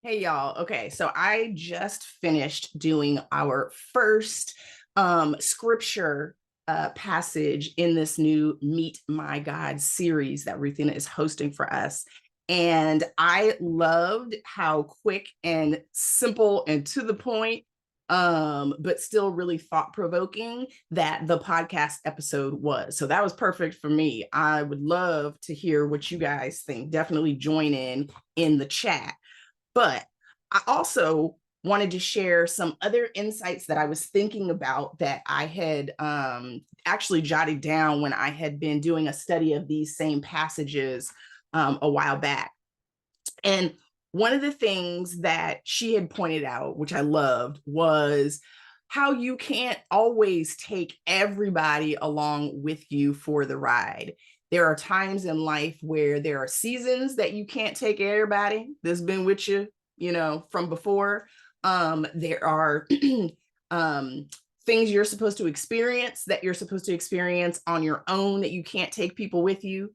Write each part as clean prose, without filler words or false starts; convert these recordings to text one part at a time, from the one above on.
Hey y'all. Okay, so I just finished doing our first scripture passage in this new Meet My God series that Ruthenna is hosting for us. And I loved how quick and simple and to the point, but still really thought-provoking that the podcast episode was. So that was perfect for me. I would love to hear what you guys think. Definitely join in the chat. But I also wanted to share some other insights that I was thinking about that I had actually jotted down when I had been doing a study of these same passages a while back. And one of the things that she had pointed out, which I loved, was how you can't always take everybody along with you for the ride. There are times in life where there are seasons that you can't take everybody that's been with you, from before. There are things you're supposed to experience that you're supposed to experience on your own that you can't take people with you.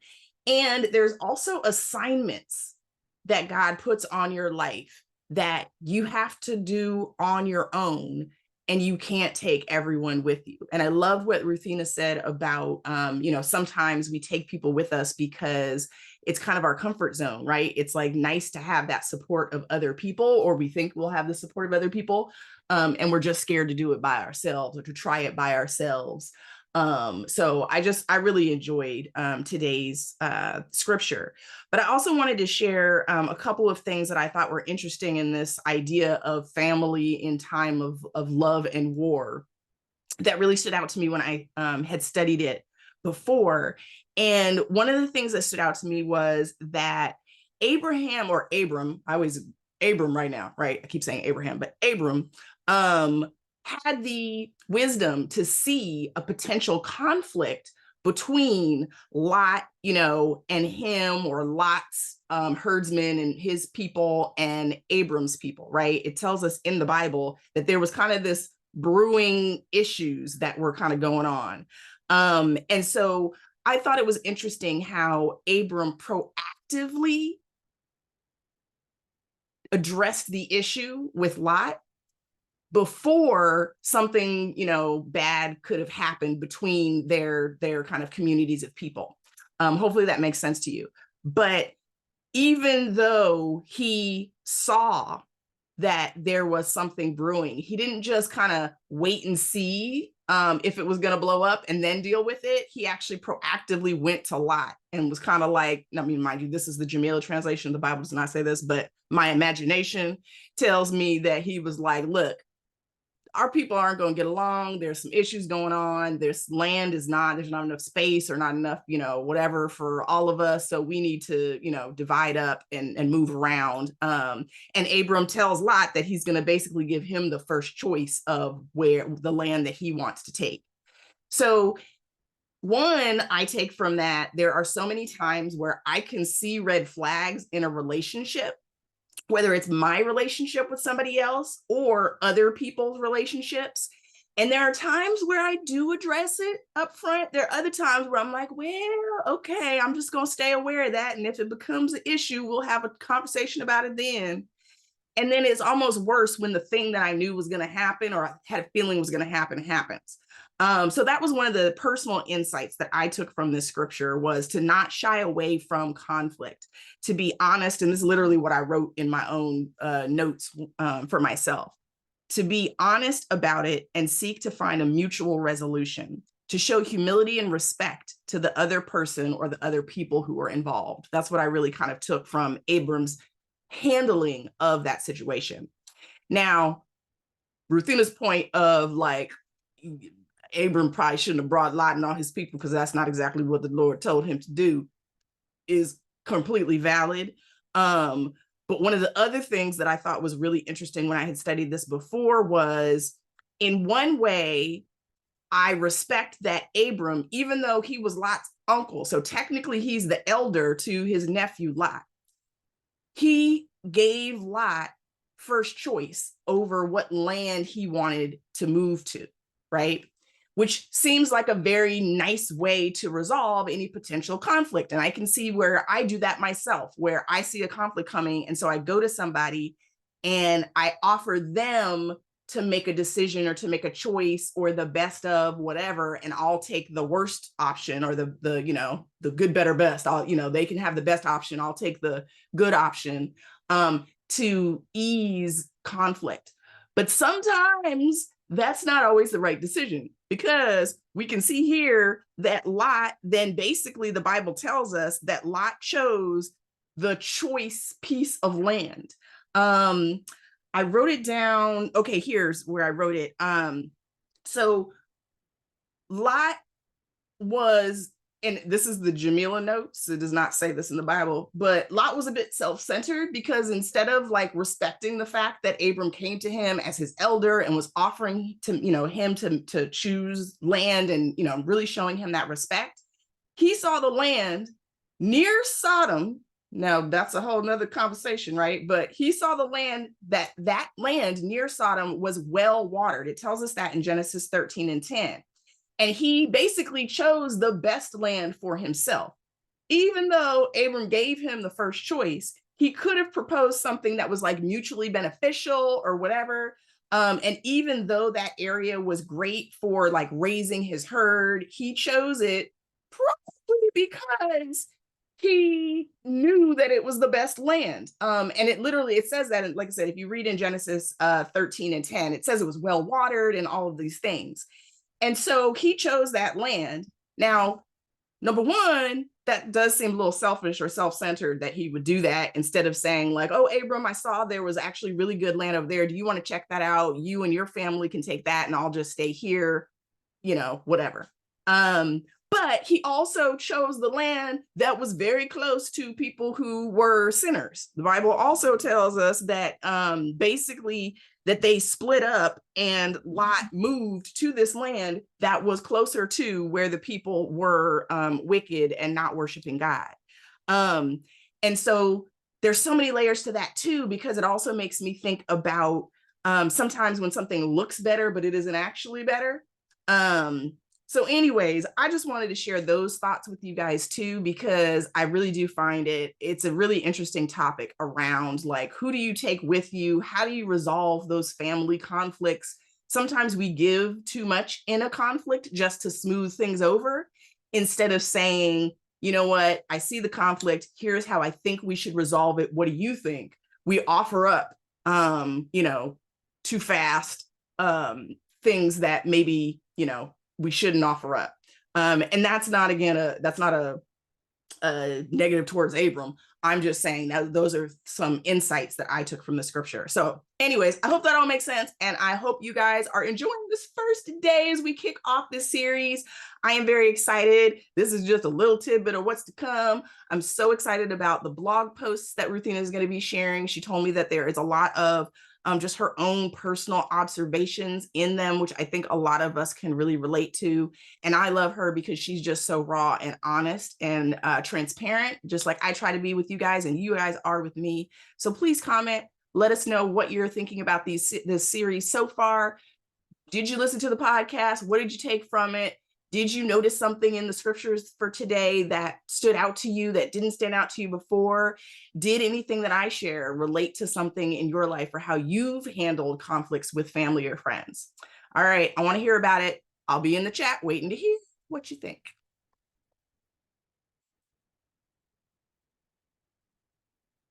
And there's also assignments that God puts on your life that you have to do on your own, and you can't take everyone with you. And I love what Ruthenna said about, sometimes we take people with us because it's kind of our comfort zone, right? It's like nice to have that support of other people, or we think we'll have the support of other people. And we're just scared to do it by ourselves or to try it by ourselves. So I really enjoyed today's scripture. But I also wanted to share a couple of things that I thought were interesting in this idea of family in time of love and war that really stood out to me when I had studied it before. And one of the things that stood out to me was that Abraham, or Abram, I always Abram right now, right? I keep saying Abraham, but Abram had the wisdom to see a potential conflict between Lot, and him, or Lot's herdsmen and his people, and Abram's people, right? It tells us in the Bible that there was kind of this brewing issues that were kind of going on. And so I thought it was interesting how Abram proactively addressed the issue with Lot before something, bad could have happened between their kind of communities of people. Hopefully that makes sense to you. But even though he saw that there was something brewing, he didn't just kind of wait and see if it was going to blow up and then deal with it. He actually proactively went to Lot and was kind of like, I mean, mind you, this is the Jamila translation. The Bible does not say this, but my imagination tells me that he was like, look, our people aren't going to get along. There's some issues going on. There's not enough space, or not enough, whatever for all of us. So we need to, divide up and move around. And Abram tells Lot that he's going to basically give him the first choice of where the land that he wants to take. So one, I take from that, there are so many times where I can see red flags in a relationship, whether it's my relationship with somebody else or other people's relationships. And there are times where I do address it up front. There are other times where I'm like, well, okay, I'm just going to stay aware of that. And if it becomes an issue, we'll have a conversation about it then. And then it's almost worse when the thing that I knew was going to happen, or I had a feeling was going to happen, happens. So that was one of the personal insights that I took from this scripture, was to not shy away from conflict, to be honest. And this is literally what I wrote in my own notes for myself: to be honest about it and seek to find a mutual resolution, to show humility and respect to the other person or the other people who are involved. That's what I really kind of took from Abram's handling of that situation. Now, Ruthenna's point of like, Abram probably shouldn't have brought Lot and all his people because that's not exactly what the Lord told him to do, is completely valid. But one of the other things that I thought was really interesting when I had studied this before was, in one way, I respect that Abram, even though he was Lot's uncle, so technically he's the elder to his nephew Lot, he gave Lot first choice over what land he wanted to move to, right? Which seems like a very nice way to resolve any potential conflict. And I can see where I do that myself, where I see a conflict coming, and so I go to somebody and I offer them to make a decision or to make a choice or the best of whatever, and I'll take the worst option or the you know, the good, better, best. I'll, you know, they can have the best option, I'll take the good option, to ease conflict. But sometimes that's not always the right decision, because we can see here that Lot, then basically the Bible tells us that Lot chose the choice piece of land. I wrote it down. Okay, here's where I wrote it. So Lot was, and this is the Jamila notes, it does not say this in the Bible, but Lot was a bit self-centered, because instead of like respecting the fact that Abram came to him as his elder and was offering to, you know, him to choose land and, you know, really showing him that respect, he saw the land near Sodom. Now that's a whole nother conversation, right? But he saw the land, that land near Sodom was well watered. It tells us that in Genesis 13:10. And he basically chose the best land for himself. Even though Abram gave him the first choice, he could have proposed something that was like mutually beneficial or whatever. And even though that area was great for like raising his herd, he chose it probably because he knew that it was the best land. And it literally, it says that, like I said, if you read in Genesis 13:10, it says it was well watered and all of these things. And so he chose that land. Now, number one, that does seem a little selfish or self-centered that he would do that, instead of saying like, oh, Abram, I saw there was actually really good land over there. Do you want to check that out? You and your family can take that and I'll just stay here, you know, whatever. But he also chose the land that was very close to people who were sinners. The Bible also tells us that basically that they split up and Lot moved to this land that was closer to where the people were wicked and not worshiping God. And so there's so many layers to that too, because it also makes me think about sometimes when something looks better, but it isn't actually better. So anyways, I just wanted to share those thoughts with you guys too, because I really do find it's a really interesting topic around like, who do you take with you? How do you resolve those family conflicts? Sometimes we give too much in a conflict just to smooth things over, instead of saying, you know what, I see the conflict, here's how I think we should resolve it. What do you think? We offer up, you know, too fast things that maybe, you know, we shouldn't offer up. And that's not, again, that's not a negative towards Abram. I'm just saying that those are some insights that I took from the scripture. So anyways, I hope that all makes sense. And I hope you guys are enjoying this first day as we kick off this series. I am very excited. This is just a little tidbit of what's to come. I'm so excited about the blog posts that Ruthenna is going to be sharing. She told me that there is a lot of just her own personal observations in them, which I think a lot of us can really relate to. And I love her because she's just so raw and honest and transparent, just like I try to be with you guys and you guys are with me. So please comment, let us know what you're thinking about this series so far. Did you listen to the podcast? What did you take from it? Did you notice something in the scriptures for today that stood out to you that didn't stand out to you before? Did anything that I share relate to something in your life or how you've handled conflicts with family or friends? All right, I want to hear about it. I'll be in the chat waiting to hear what you think.